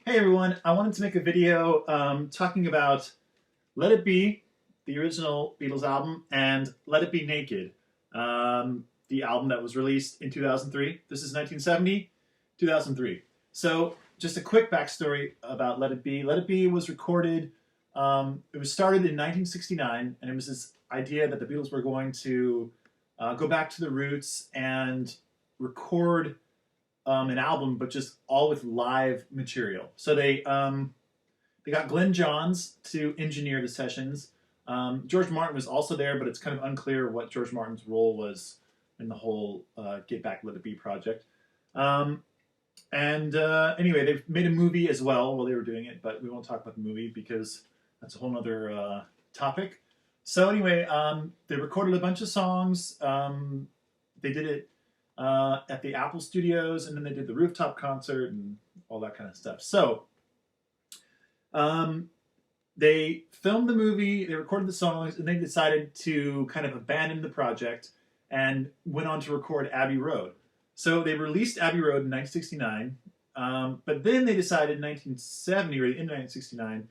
Hey everyone, I wanted to make a video talking about Let It Be, the original Beatles album, and Let It Be Naked, the album that was released in 2003. This is 1970, 2003. So just a quick backstory about Let It Be. Let It Be was recorded, it was started in 1969, and it was this idea that the Beatles were going to go back to the roots and record an album, but just all with live material. So they got Glenn Johns to engineer the sessions. George Martin was also there, but it's kind of unclear what George Martin's role was in the whole Get Back Let It Be project. Anyway, they've made a movie as well while they were doing it, but we won't talk about the movie because that's a whole other topic. So anyway, they recorded a bunch of songs. They did it at the Apple Studios, and then they did the rooftop concert and all that kind of stuff. So they filmed the movie, they recorded the songs, and they decided to kind of abandon the project and went on to record Abbey Road. So they released Abbey Road in 1969, but then they decided in 1970, or in 1969,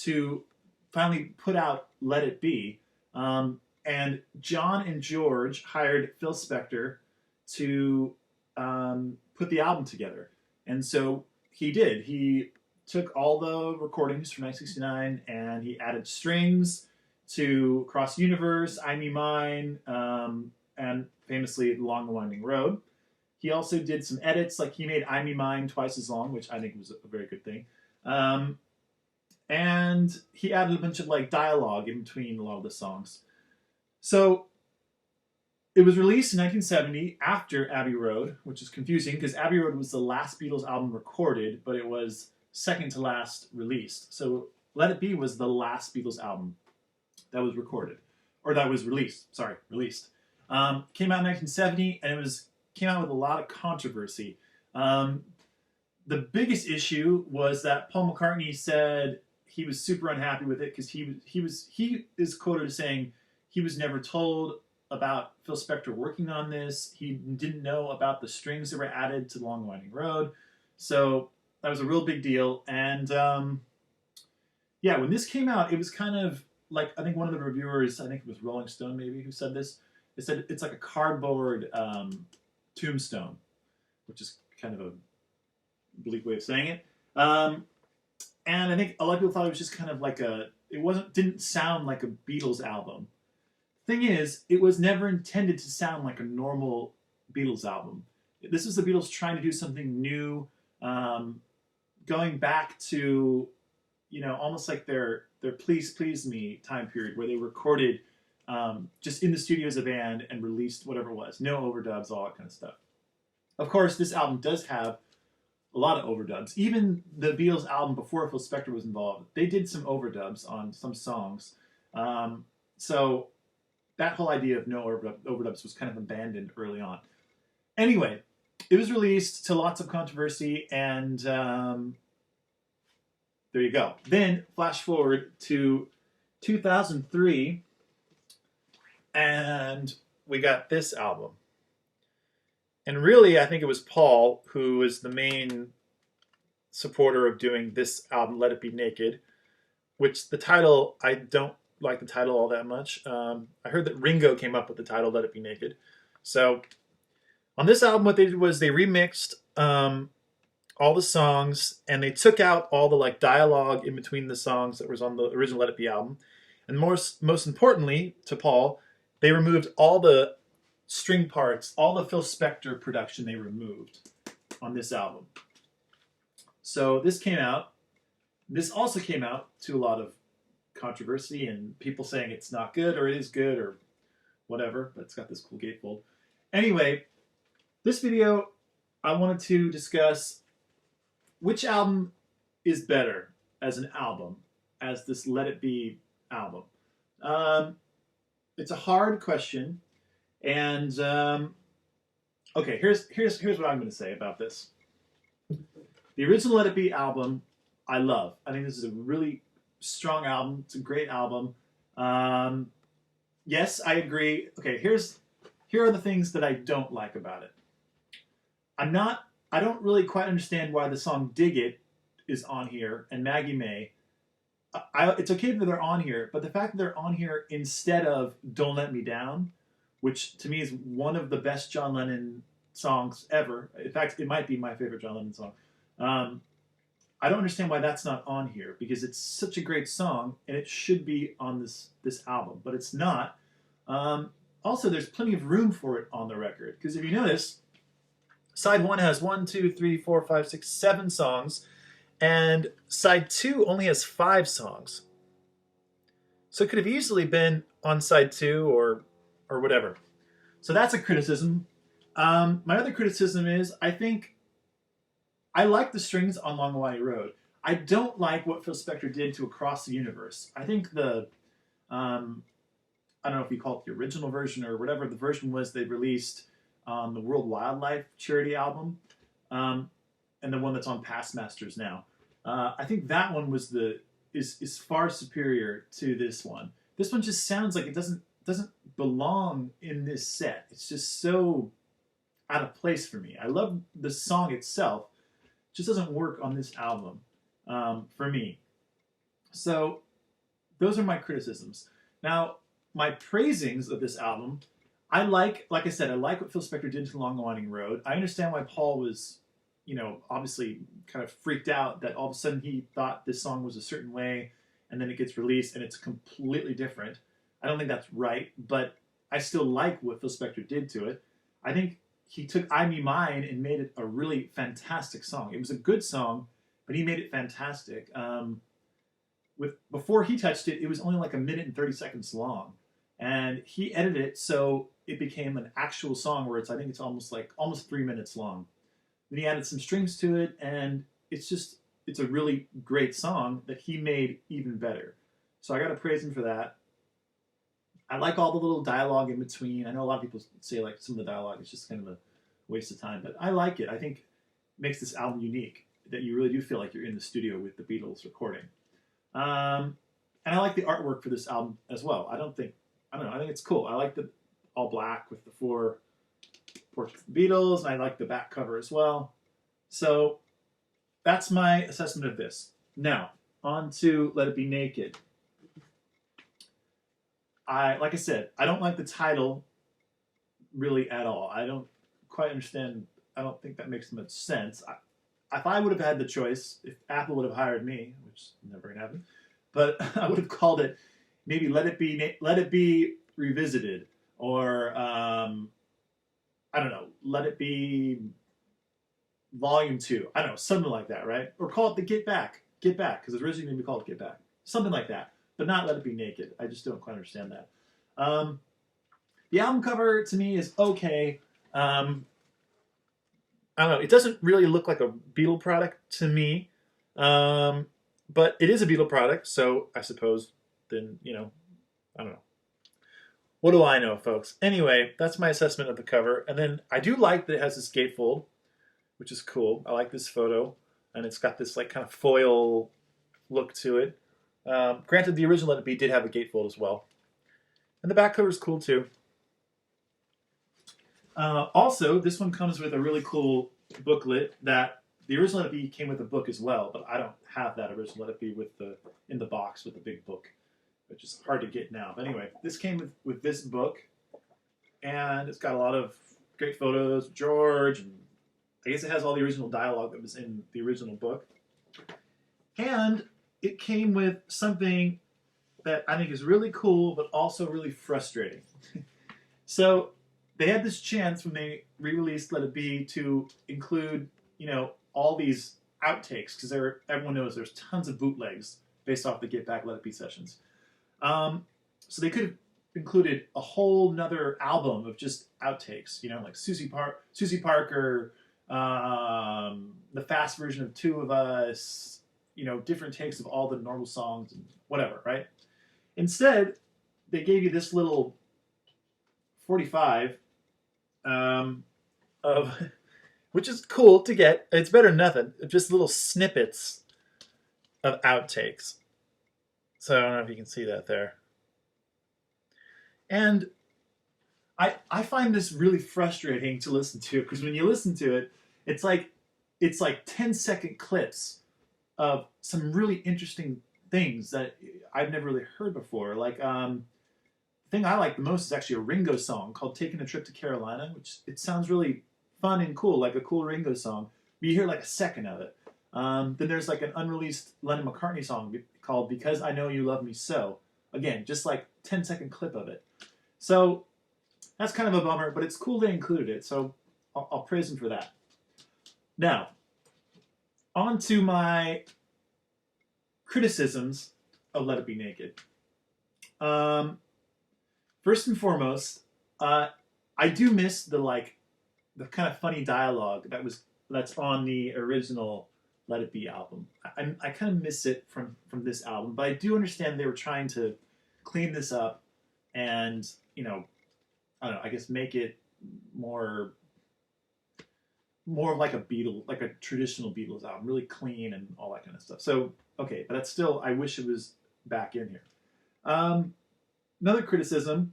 to finally put out Let It Be. And John and George hired Phil Spector to put the album together. And so he did. He took all the recordings from 1969 and he added strings to Across the Universe, I Me Mine, and famously Along the Winding Road. He also did some edits, like he made I Me Mine twice as long, which I think was a very good thing. And he added a bunch of like dialogue in between a lot of the songs. So it was released in 1970 after Abbey Road, which is confusing because Abbey Road was the last Beatles album recorded, but it was second to last released. So Let It Be was the last Beatles album that was recorded, or that was released. Sorry, released. Came out in 1970, and came out with a lot of controversy. The biggest issue was that Paul McCartney said he was super unhappy with it because he is quoted as saying he was never told about Phil Spector working on this. He didn't know about the strings that were added to Long Winding Road. So that was a real big deal. And yeah, when this came out, it was kind of like, I think one of the reviewers, I think it was Rolling Stone maybe, who said this. They said it's like a cardboard tombstone, which is kind of a bleak way of saying it. And I think a lot of people thought it was just kind of like didn't sound like a Beatles album. Thing is, it was never intended to sound like a normal Beatles album. This was the Beatles trying to do something new, going back to, almost like their Please Please Me time period where they recorded just in the studio as a band and released whatever it was. No overdubs, all that kind of stuff. Of course, this album does have a lot of overdubs. Even the Beatles album before Phil Spector was involved, they did some overdubs on some songs. So that whole idea of no overdubs was kind of abandoned early on. Anyway, it was released to lots of controversy, and there you go. Then, flash forward to 2003, and we got this album. And really, I think it was Paul who was the main supporter of doing this album, Let It Be Naked, which the title, I don't like the title all that much. I heard that Ringo came up with the title Let It Be Naked. So on this album, what they did was they remixed all the songs, and they took out all the like dialogue in between the songs that was on the original Let It Be album. And most importantly to Paul, they removed all the string parts, all the Phil Spector production they removed on this album. So this came out. This also came out to a lot of controversy and people saying it's not good or it is good or whatever, but it's got this cool gatefold. Anyway, this video I wanted to discuss which album is better as an album, as this Let It Be album. It's a hard question, and okay, here's what I'm going to say about this. The original Let It Be album I love. I think this is a really strong album. It's a great album. Yes, I agree. Okay, here are the things that I don't like about it. I don't really quite understand why the song Dig It is on here and Maggie May, it's okay that they're on here, but the fact that they're on here instead of Don't Let Me Down, which to me is one of the best John Lennon songs ever. In fact, it might be my favorite John Lennon song. I don't understand why that's not on here, because it's such a great song and it should be on this album, but it's not. Also, there's plenty of room for it on the record, because if you notice, side 1 has 1, 2, 3, 4, 5, 6, 7 songs, and side 2 only has 5 songs. So it could have easily been on side 2 or whatever. So that's a criticism. My other criticism is I think I like the strings on Long and Winding Road. I don't like what Phil Spector did to Across the Universe. I think I don't know if you call it the original version or whatever the version was they released on the World Wildlife Charity album, and the one that's on Past Masters now. I think that one was is far superior to this one. This one just sounds like it doesn't belong in this set. It's just so out of place for me. I love the song itself. It just doesn't work on this album for me. So those are my criticisms. Now, my praisings of this album, like I said, I like what Phil Spector did to Long and Winding Road. I understand why Paul was, obviously kind of freaked out that all of a sudden he thought this song was a certain way, and then it gets released and it's completely different. I don't think that's right, but I still like what Phil Spector did to it. I think he took I Me Mine and made it a really fantastic song. It was a good song, but he made it fantastic. Before he touched it, it was only like 1 minute and 30 seconds long. And he edited it so it became an actual song where I think it's almost 3 minutes long. Then he added some strings to it, and it's a really great song that he made even better. So I got to praise him for that. I like all the little dialogue in between. I know a lot of people say like some of the dialogue is just kind of a waste of time, but I like it. I think it makes this album unique, that you really do feel like you're in the studio with the Beatles recording. And I like the artwork for this album as well. I think it's cool. I like the all black with the 4 portraits of the Beatles, and I like the back cover as well. So that's my assessment of this. Now, on to Let It Be Naked. Like I said, I don't like the title really at all. I don't quite understand. I don't think that makes much sense. If I would have had the choice, if Apple would have hired me, which is never gonna happen, but I would have called it maybe Let It Be Revisited, or I don't know, Let It Be Volume 2. I don't know, something like that, right? Or call it the Get Back, because it's originally going to be called Get Back, something like that. But not Let It Be Naked. I just don't quite understand that. The album cover to me is okay. I don't know. It doesn't really look like a Beatle product to me, but it is a Beatle product, so I suppose then, I don't know. What do I know, folks? Anyway, that's my assessment of the cover. And then I do like that it has this gatefold, which is cool. I like this photo, and it's got this like kind of foil look to it. Granted, the original Let It Be did have a gatefold as well. And the back cover is cool too. Also, this one comes with a really cool booklet that the original Let It Be came with a book as well, but I don't have that original Let It Be in the box with the big book, which is hard to get now. But anyway, this came with this book, and it's got a lot of great photos of George, and I guess it has all the original dialogue that was in the original book. And it came with something that I think is really cool, but also really frustrating. So they had this chance when they re-released Let It Be to include, all these outtakes, because everyone knows there's tons of bootlegs based off the Get Back Let It Be sessions. So they could have included a whole nother album of just outtakes, like Susie Parker, the fast version of Two of Us, different takes of all the normal songs and whatever, right? Instead, they gave you this little 45 of, which is cool to get. It's better than nothing. Just little snippets of outtakes. So I don't know if you can see that there. And I find this really frustrating to listen to, because when you listen to it, it's like 10-second clips of some really interesting things that I've never really heard before. Like the thing I like the most is actually a Ringo song called "Taking a Trip to Carolina," which it sounds really fun and cool, like a cool Ringo song. But you hear like a second of it. Then there's like an unreleased Lennon McCartney song called "Because I Know You Love Me So." Again, just like 10-second clip of it. So that's kind of a bummer, but it's cool they included it. So I'll praise them for that. Now, on to my criticisms of Let It Be Naked. First and foremost, I do miss the kind of funny dialogue that's on the original Let It Be album. I kind of miss it from this album, but I do understand they were trying to clean this up and, I don't know, I guess make it more of like like a traditional Beatles album, really clean and all that kind of stuff. So, okay, but that's still, I wish it was back in here. Another criticism,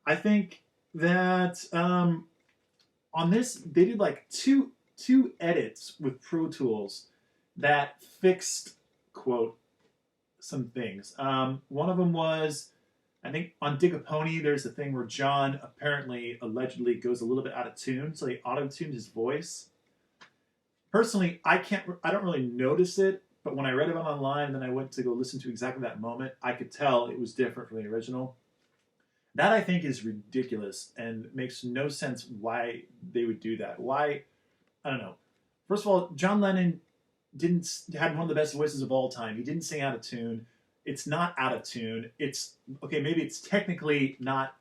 I think that on this, they did like two edits with Pro Tools that fixed, quote, some things. One of them was, I think on Dig a Pony, there's a thing where John allegedly goes a little bit out of tune, so they auto-tuned his voice. Personally, I don't really notice it, but when I read about it online and then I went to go listen to exactly that moment, I could tell it was different from the original. That I think is ridiculous and makes no sense why they would do that. Why? I don't know. First of all, John Lennon had one of the best voices of all time. He didn't sing out of tune. It's not out of tune. It's okay. Maybe it's technically not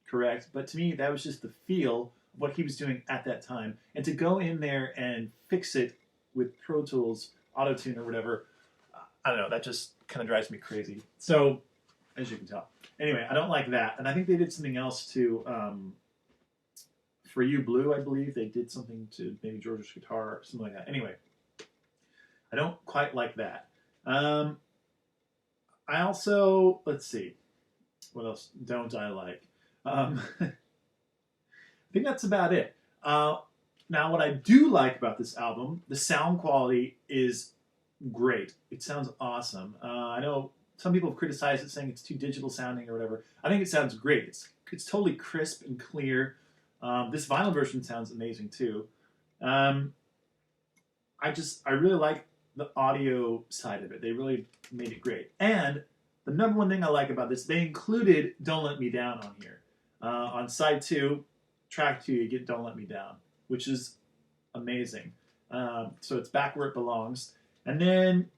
correct, but to me, that was just the feel of what he was doing at that time. And to go in there and fix it with Pro Tools, Auto Tune, or whatever, I don't know. That just kind of drives me crazy. So, as you can tell. Anyway, I don't like that. And I think they did something else too. For You Blue, I believe, they did something to maybe George's guitar or something like that. Anyway, I don't quite like that. I also, let's see, what else don't I like? I think that's about it. Now, what I do like about this album, the sound quality is great. It sounds awesome. I know some people have criticized it, saying it's too digital sounding or whatever. I think it sounds great. It's totally crisp and clear. This vinyl version sounds amazing too. I really like the audio side of it. They really made it great. And the number one thing I like about this, they included Don't Let Me Down on here. On side 2, track 2, you get Don't Let Me Down, which is amazing. So it's back where it belongs. And then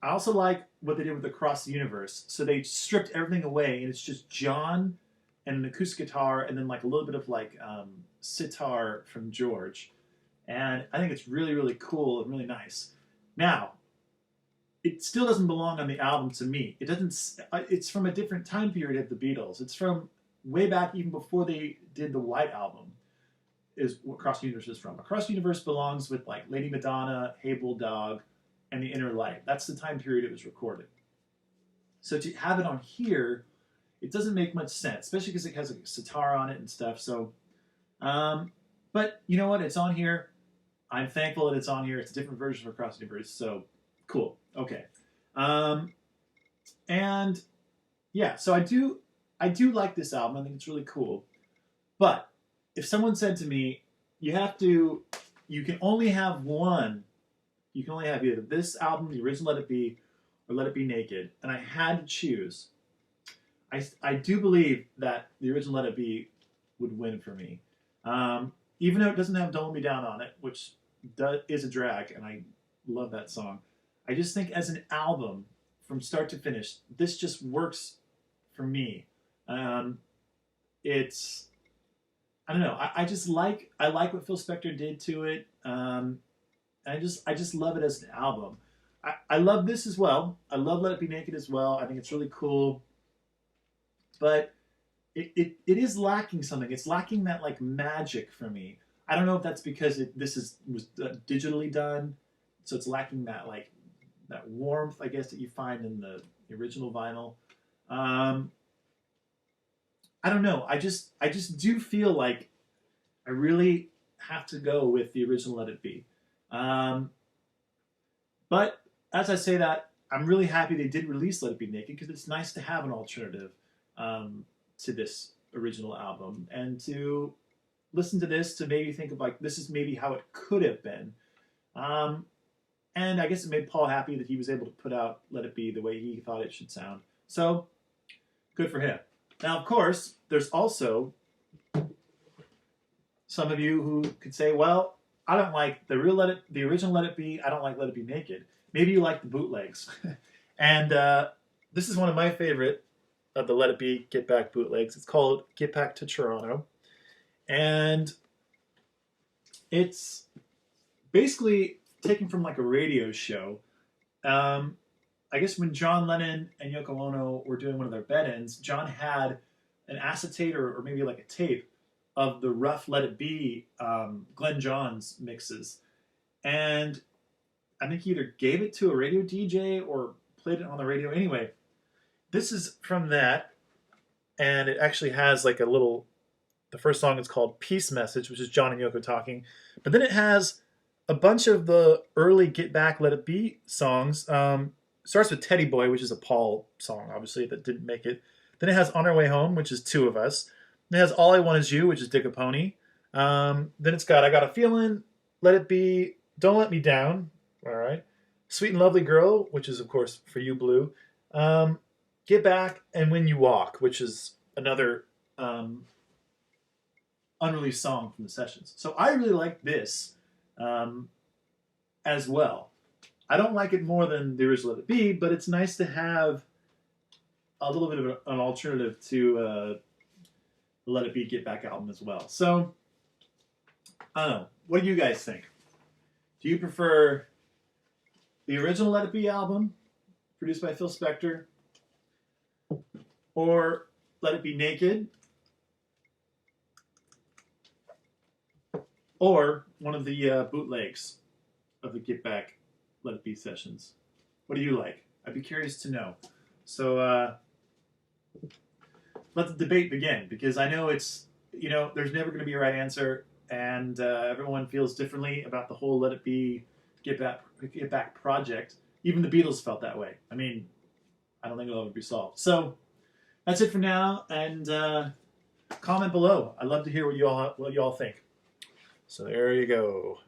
I also like what they did with Across the Universe. So they stripped everything away, and it's just John and an acoustic guitar, and then like a little bit of like sitar from George. And I think it's really, really cool and really nice. Now, it still doesn't belong on the album to me. It doesn't. It's from a different time period of the Beatles. It's from way back even before they did the White Album. Is what Across the Universe is from. Across the Universe belongs with like Lady Madonna, Hey Bulldog, and The Inner Light. That's the time period it was recorded. So to have it on here, it doesn't make much sense, especially because it has like a sitar on it and stuff. So, but you know what? It's on here. I'm thankful that it's on here. It's a different version of Across the Universe. So cool. Okay. And yeah, so I do like this album. I think it's really cool. But if someone said to me, you can only have one. You can only have either this album, the original Let It Be, or Let It Be Naked, and I had to choose, I do believe that the original Let It Be would win for me. Even though it doesn't have Don't Let Me Down on it, which is a drag, and I love that song. I just think as an album, from start to finish, this just works for me. It's, I don't know, I like what Phil Spector did to it. I just love it as an album. I love this as well. I love Let It Be Naked as well. I think it's really cool. But it is lacking something. It's lacking that like magic for me. I don't know if that's because was digitally done, so it's lacking that like that warmth, I guess, that you find in the original vinyl. I don't know. I just do feel like I really have to go with the original Let It Be. But as I say that, I'm really happy they did release Let It Be Naked because it's nice to have an alternative to this original album and to listen to this to maybe think of like this is maybe how it could have been. Um, and I guess it made Paul happy that he was able to put out Let It Be the way he thought it should sound. So good for him. Now, of course, there's also some of you who could say, well, I don't like the original Let It Be. I don't like Let It Be Naked. Maybe you like the bootlegs. And this is one of my favorite of the Let It Be Get Back bootlegs. It's called Get Back to Toronto. And it's basically taken from like a radio show. I guess when John Lennon and Yoko Ono were doing one of their bed-ins, John had an acetate or maybe like a tape of the rough Let It Be Glenn Johns mixes. And I think he either gave it to a radio DJ or played it on the radio. Anyway, this is from that. And it actually has like a little, the first song is called Peace Message, which is John and Yoko talking. But then it has a bunch of the early Get Back, Let It Be songs. Starts with Teddy Boy, which is a Paul song, obviously, that didn't make it. Then it has On Our Way Home, which is Two of Us. Then it has All I Want Is You, which is Dig a Pony. Then it's got I Got a Feeling, Let It Be, Don't Let Me Down, all right. Sweet and Lovely Girl, which is, of course, For You, Blue. Get Back, and When You Walk, which is another unreleased song from the sessions. So I really like this as well. I don't like it more than the original Let It Be, but it's nice to have a little bit of an alternative to the Let It Be Get Back album as well. So, I don't know. What do you guys think? Do you prefer the original Let It Be album, produced by Phil Spector, or Let It Be Naked, or one of the bootlegs of the Get Back Let It Be sessions? What do you like? I'd be curious to know. So let the debate begin, because I know it's, there's never going to be a right answer, and everyone feels differently about the whole Let It Be Get Back project. Even the Beatles felt that way. I mean, I don't think it'll ever be solved. So that's it for now, and comment below. I'd love to hear what you all think. So there you go.